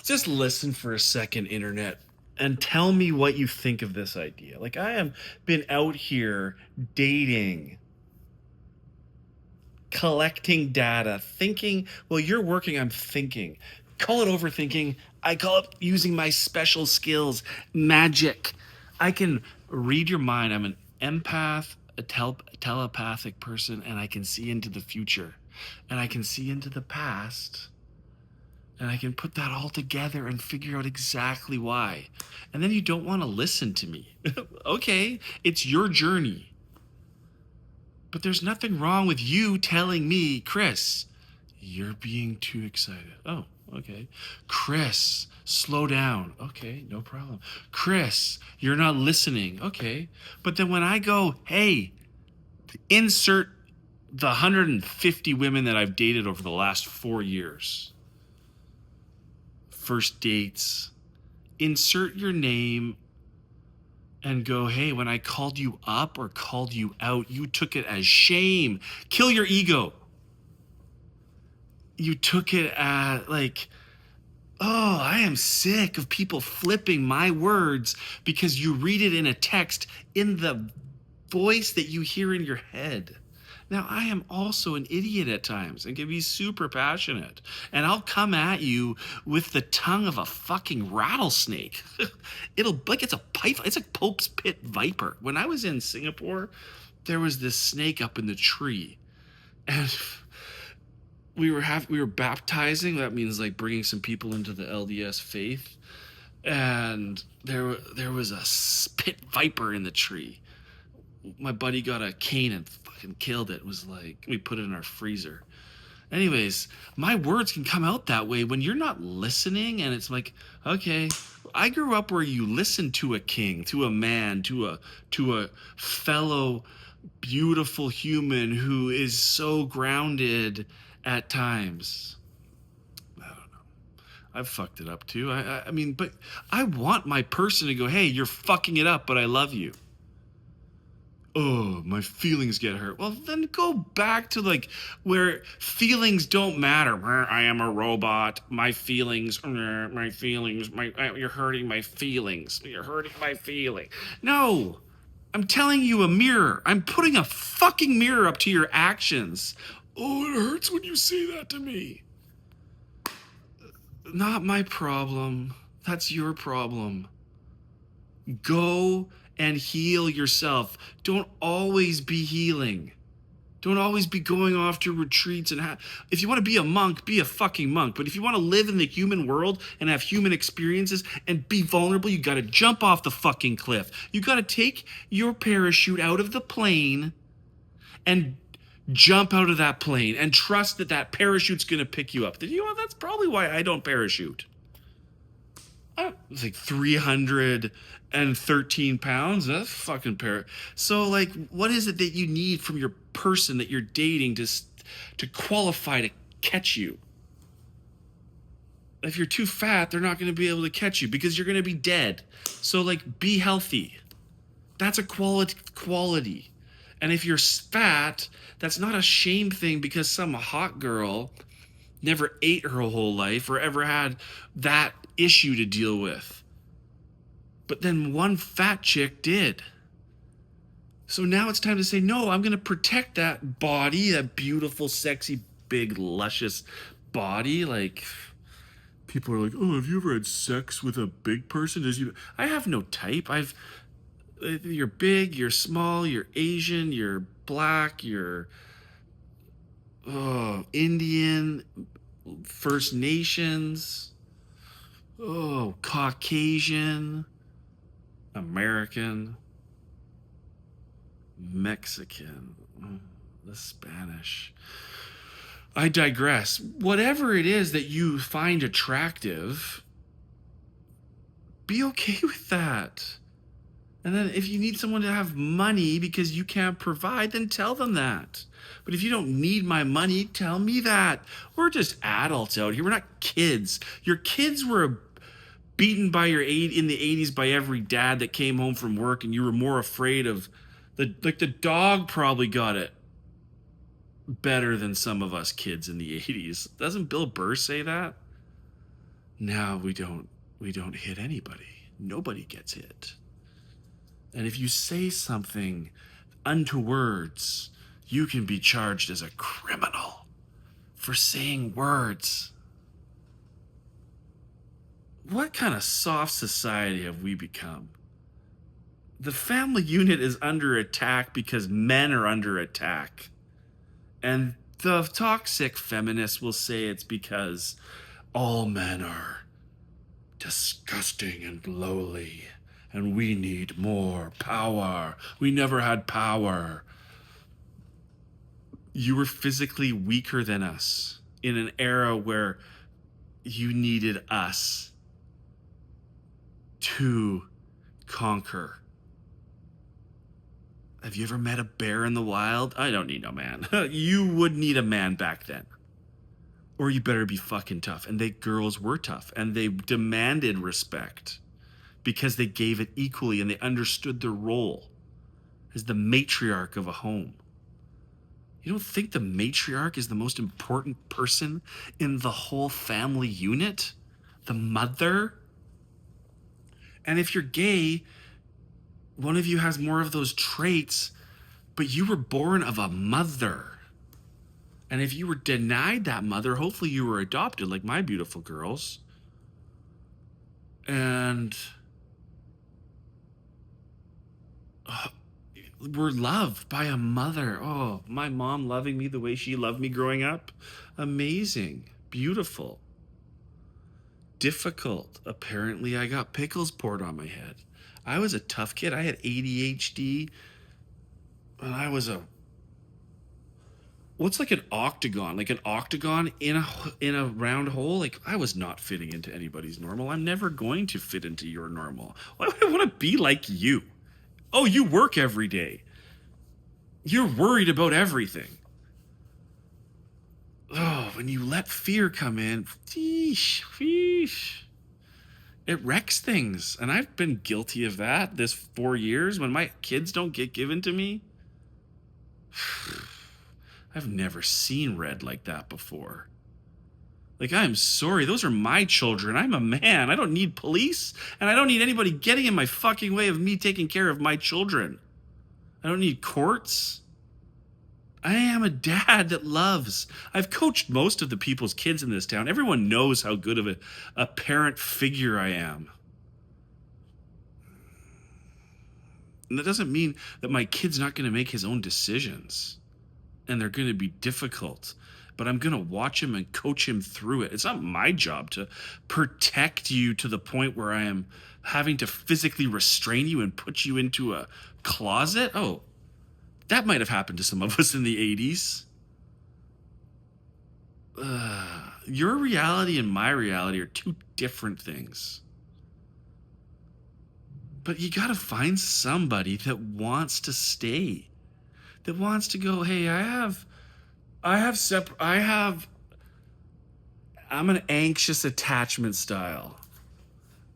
Just listen for a second, internet, and tell me what you think of this idea. Like, I have been out here dating, collecting data, thinking, well, you're working, I'm thinking. Call it overthinking. I call it using my special skills, magic. I can read your mind. I'm an empath, a telepathic person, and I can see into the future. And I can see into the past. And I can put that all together and figure out exactly why. And then you don't want to listen to me. Okay, it's your journey. But there's nothing wrong with you telling me, Chris, you're being too excited. Oh, okay. Chris, slow down. Okay, no problem. Chris, you're not listening. Okay. But then when I go, hey, insert the 150 women that I've dated over the last 4 years, first dates, insert your name and go, hey, when I called you up or called you out, you took it as shame. Kill your ego. You took it as like, oh, I am sick of people flipping my words because you read it in a text in the voice that you hear in your head. Now, I am also an idiot at times and can be super passionate. And I'll come at you with the tongue of a fucking rattlesnake. It'll, like, it's a python. It's a Pope's Pit viper. When I was in Singapore, there was this snake up in the tree. And we were baptizing. That means, like, bringing some people into the LDS faith. And there was a pit viper in the tree. My buddy got a cane and fucking killed it. It was like, we put it in our freezer. Anyways, my words can come out that way when you're not listening, and it's like, okay, I grew up where you listen to a king, to a man, to a fellow beautiful human who is so grounded at times. I don't know. I've fucked it up too. I mean, but I want my person to go, hey, you're fucking it up, but I love you. Oh, my feelings get hurt. Well, then go back to like where feelings don't matter. I am a robot. My feelings, you're hurting my feelings. You're hurting my feeling. No, I'm telling you a mirror. I'm putting a fucking mirror up to your actions. Oh, it hurts when you say that to me. Not my problem. That's your problem. Go and heal yourself. Don't always be healing. Don't always be going off to retreats and if you want to be a monk, be a fucking monk. But if you want to live in the human world and have human experiences and be vulnerable, you got to jump off the fucking cliff. You got to take your parachute out of the plane and jump out of that plane and trust that that parachute's going to pick you up. You know, that's probably why I don't parachute. It's like 313 pounds. That's fucking So, like, what is it that you need from your person that you're dating to qualify to catch you? If you're too fat, they're not going to be able to catch you because you're going to be dead. So, like, be healthy. That's a quality. And if you're fat, that's not a shame thing because some hot girl never ate her whole life or ever had that issue to deal with. But then one fat chick did. So now it's time to say, no, I'm going to protect that body, that beautiful, sexy, big, luscious body. Like, people are like, oh, have you ever had sex with a big person? I have no type. You're big, you're small, you're Asian, you're black, you're Indian, First Nations, Caucasian, American, Mexican, the Spanish. I digress. Whatever it is that you find attractive, be okay with that. And then if you need someone to have money because you can't provide, then tell them that. But if you don't need my money, tell me that. We're just adults out here. We're not kids. Your kids were beaten by in the 80s by every dad that came home from work, and you were more afraid of the dog probably got it better than some of us kids in the 80s. Doesn't Bill Burr say that? Now we don't hit anybody. Nobody gets hit. And if you say something unto words, you can be charged as a criminal for saying words. What kind of soft society have we become? The family unit is under attack because men are under attack. And the toxic feminists will say it's because all men are disgusting and lowly, and we need more power. We never had power. You were physically weaker than us in an era where you needed us to conquer. Have you ever met a bear in the wild? I don't need no man. You would need a man back then. Or you better be fucking tough. And they girls were tough, and they demanded respect because they gave it equally, and they understood their role as the matriarch of a home. You don't think the matriarch is the most important person in the whole family unit? The mother? And if you're gay, one of you has more of those traits, but you were born of a mother. And if you were denied that mother, hopefully you were adopted, like my beautiful girls. And were loved by a mother. Oh, my mom loving me the way she loved me growing up. Amazing. Beautiful. Difficult. Apparently, I got pickles poured on my head. I was a tough kid. I had ADHD. And I was what's like an octagon? Like an octagon in a round hole? Like, I was not fitting into anybody's normal. I'm never going to fit into your normal. Why would I want to be like you? Oh, you work every day. You're worried about everything. Oh, when you let fear come in, sheesh, it wrecks things. And I've been guilty of that this 4 years when my kids don't get given to me. I've never seen red like that before. Like, I'm sorry, those are my children. I'm a man. I don't need police, and I don't need anybody getting in my fucking way of me taking care of my children. I don't need courts. I am a dad that loves. I've coached most of the people's kids in this town. Everyone knows how good of a parent figure I am. And that doesn't mean that my kid's not going to make his own decisions. And they're going to be difficult. But I'm going to watch him and coach him through it. It's not my job to protect you to the point where I am having to physically restrain you and put you into a closet. Oh, that might have happened to some of us in the 80s. Your reality and my reality are two different things. But you got to find somebody that wants to stay, that wants to go, hey, I'm an anxious attachment style.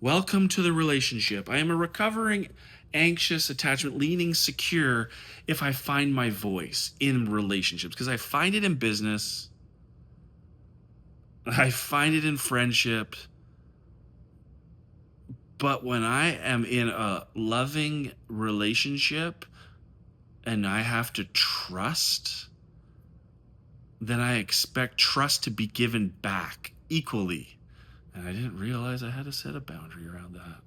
Welcome to the relationship. I am a recovering anxious attachment, leaning secure if I find my voice in relationships, because I find it in business. I find it in friendship. But when I am in a loving relationship and I have to trust, then I expect trust to be given back equally. And I didn't realize I had to set a boundary around that.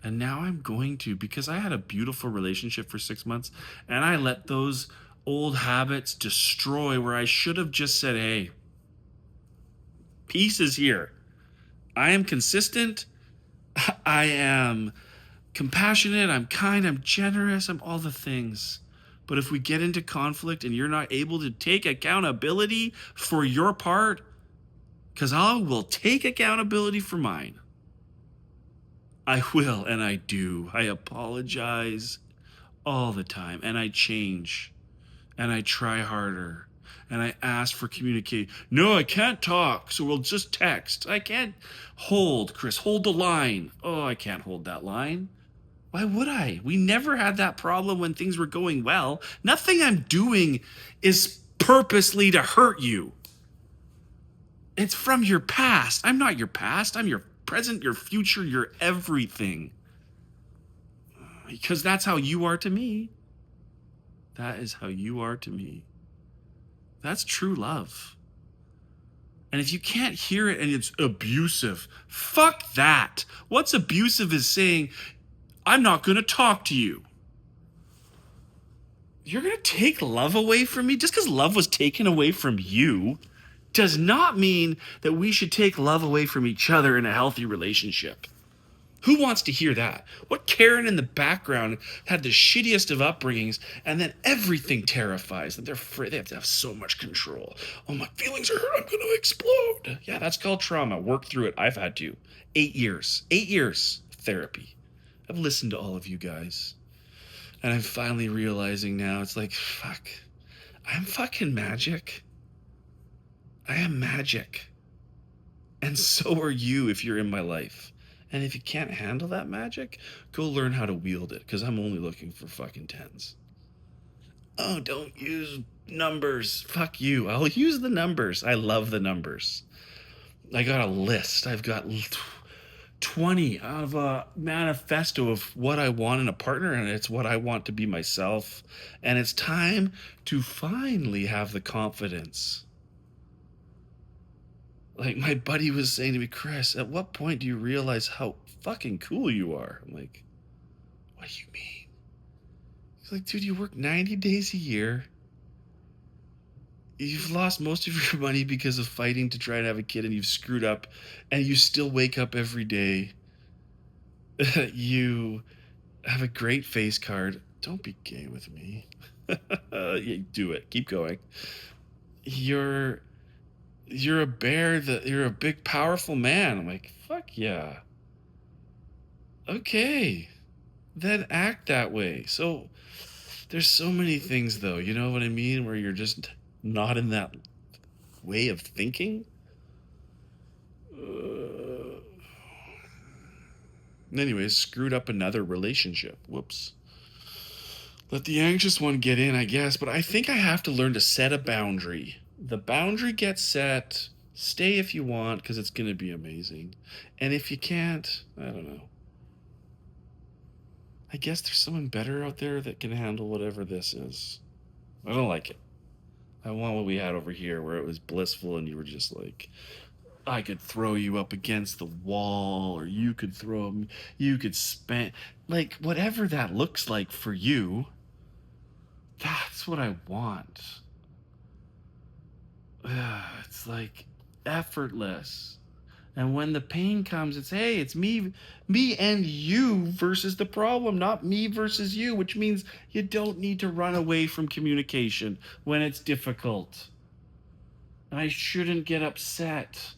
And now I'm going to, because I had a beautiful relationship for 6 months and I let those old habits destroy where I should have just said, hey, peace is here. I am consistent. I am compassionate. I'm kind. I'm generous. I'm all the things. But if we get into conflict and you're not able to take accountability for your part, because I will take accountability for mine. I will, and I do. I apologize all the time, and I change, and I try harder, and I ask for communication. No, I can't talk, so we'll just text. I can't hold, Chris. Hold the line. Oh, I can't hold that line. Why would I? We never had that problem when things were going well. Nothing I'm doing is purposely to hurt you. It's from your past. I'm not your past. I'm your present, your future, your everything. Because that's how you are to me. That is how you are to me. That's true love. And if you can't hear it and it's abusive, fuck that. What's abusive is saying, I'm not going to talk to you. You're going to take love away from me? Just because love was taken away from you does not mean that we should take love away from each other in a healthy relationship. Who wants to hear that? What Karen in the background had the shittiest of upbringings, and then everything terrifies them. They're afraid they have to have so much control. Oh, my feelings are hurt. I'm going to explode. Yeah, that's called trauma. Work through it. I've had to. 8 years. 8 years of therapy. I've listened to all of you guys. And I'm finally realizing now, it's like, fuck. I'm fucking magic. I am magic. And so are you if you're in my life. And if you can't handle that magic, go learn how to wield it, because I'm only looking for fucking 10s. Oh, don't use numbers. Fuck you. I'll use the numbers. I love the numbers. I got a list. I've got 20 out of a manifesto of what I want in a partner, and it's what I want to be myself. And it's time to finally have the confidence. Like my buddy was saying to me, Chris, at what point do you realize how fucking cool you are? I'm like, what do you mean? He's like, dude, you work 90 days a year. You've lost most of your money because of fighting to try and have a kid, and you've screwed up, and you still wake up every day. You have a great face card. Don't be gay with me. Do it. Keep going. You're a bear, you're a big powerful man. I'm like, fuck yeah. Okay, then act that way. So there's so many things though, you know what I mean, where you're just not in that way of thinking. Anyways, screwed up another relationship. Whoops. Let the anxious one get in, I guess, but I think I have to learn to set a boundary. The boundary gets set. Stay if you want, because it's going to be amazing. And if you can't, I don't know. I guess there's someone better out there that can handle whatever this is. I don't like it. I want what we had over here, where it was blissful and you were just like, I could throw you up against the wall, or you could throw me, you could spank, like whatever that looks like for you. That's what I want. It's like effortless. And when the pain comes, it's, hey, it's me and you versus the problem, not me versus you, which means you don't need to run away from communication when it's difficult. I shouldn't get upset.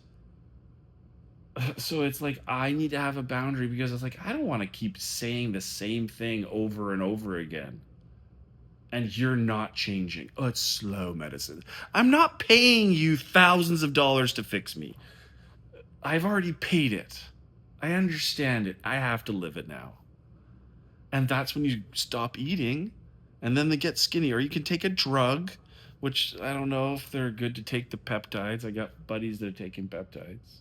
So it's like, I need to have a boundary, because it's like, I don't want to keep saying the same thing over and over again. And you're not changing. Oh, it's slow medicine. I'm not paying you thousands of dollars to fix me. I've already paid it. I understand it. I have to live it now. And that's when you stop eating, and then they get skinny. Or you can take a drug, which I don't know if they're good to take the peptides. I got buddies that are taking peptides.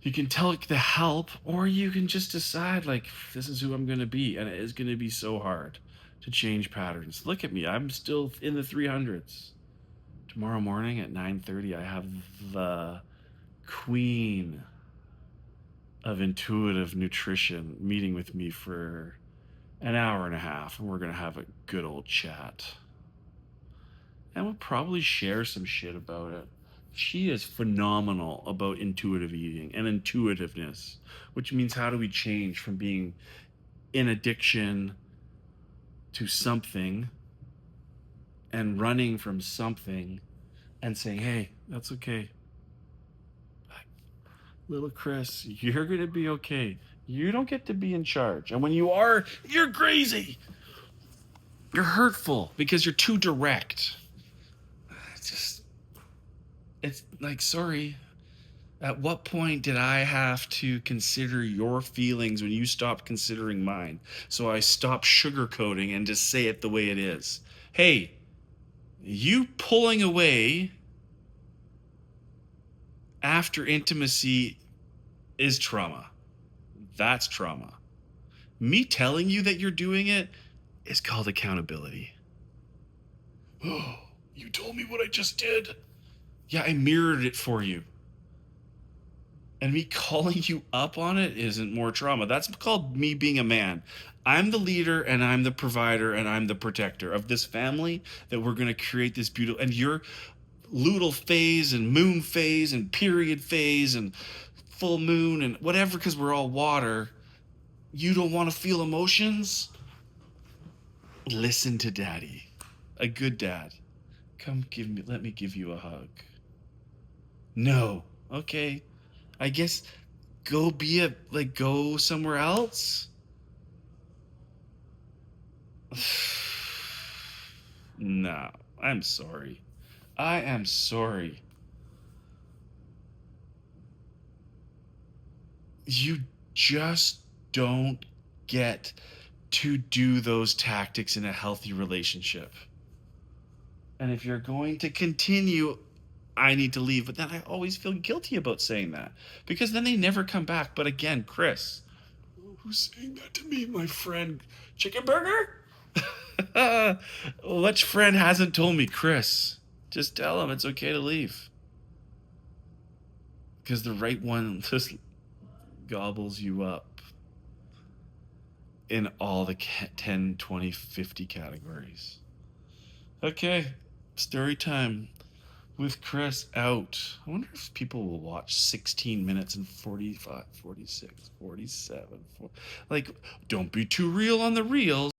You can take the help, or you can just decide, like, this is who I'm going to be. And it is going to be so hard to change patterns. Look at me. I'm still in the 300s. Tomorrow morning at 9:30, I have the queen of intuitive nutrition meeting with me for an hour and a half, and we're going to have a good old chat. And we'll probably share some shit about it. She is phenomenal about intuitive eating and intuitiveness, which means how do we change from being in addiction to something and running from something and saying, hey, that's okay. Little Chris, you're going to be okay. You don't get to be in charge. And when you are, you're crazy. You're hurtful because you're too direct. It's like, sorry. At what point did I have to consider your feelings when you stopped considering mine? So I stopped sugarcoating and just say it the way it is. Hey, you pulling away after intimacy is trauma. That's trauma. Me telling you that you're doing it is called accountability. Oh, you told me what I just did. Yeah, I mirrored it for you. And me calling you up on it isn't more trauma. That's called me being a man. I'm the leader and I'm the provider and I'm the protector of this family that we're going to create this beautiful. And your luteal phase and moon phase and period phase and full moon and whatever, because we're all water. You don't want to feel emotions? Listen to daddy. A good dad. Come let me give you a hug. No. Okay. I guess go somewhere else. No, I'm sorry. I am sorry. You just don't get to do those tactics in a healthy relationship. And if you're going to continue, I need to leave. But then I always feel guilty about saying that because then they never come back. But again, Chris, who's saying that to me? My friend Chicken Burger? Which friend hasn't told me, Chris? Just tell him it's okay to leave. Because the right one just gobbles you up in all the 10, 20, 50 categories. Okay, story time with Chris out. I wonder if people will watch 16 minutes and 45, 46, 47. Like, don't be too real on the reels.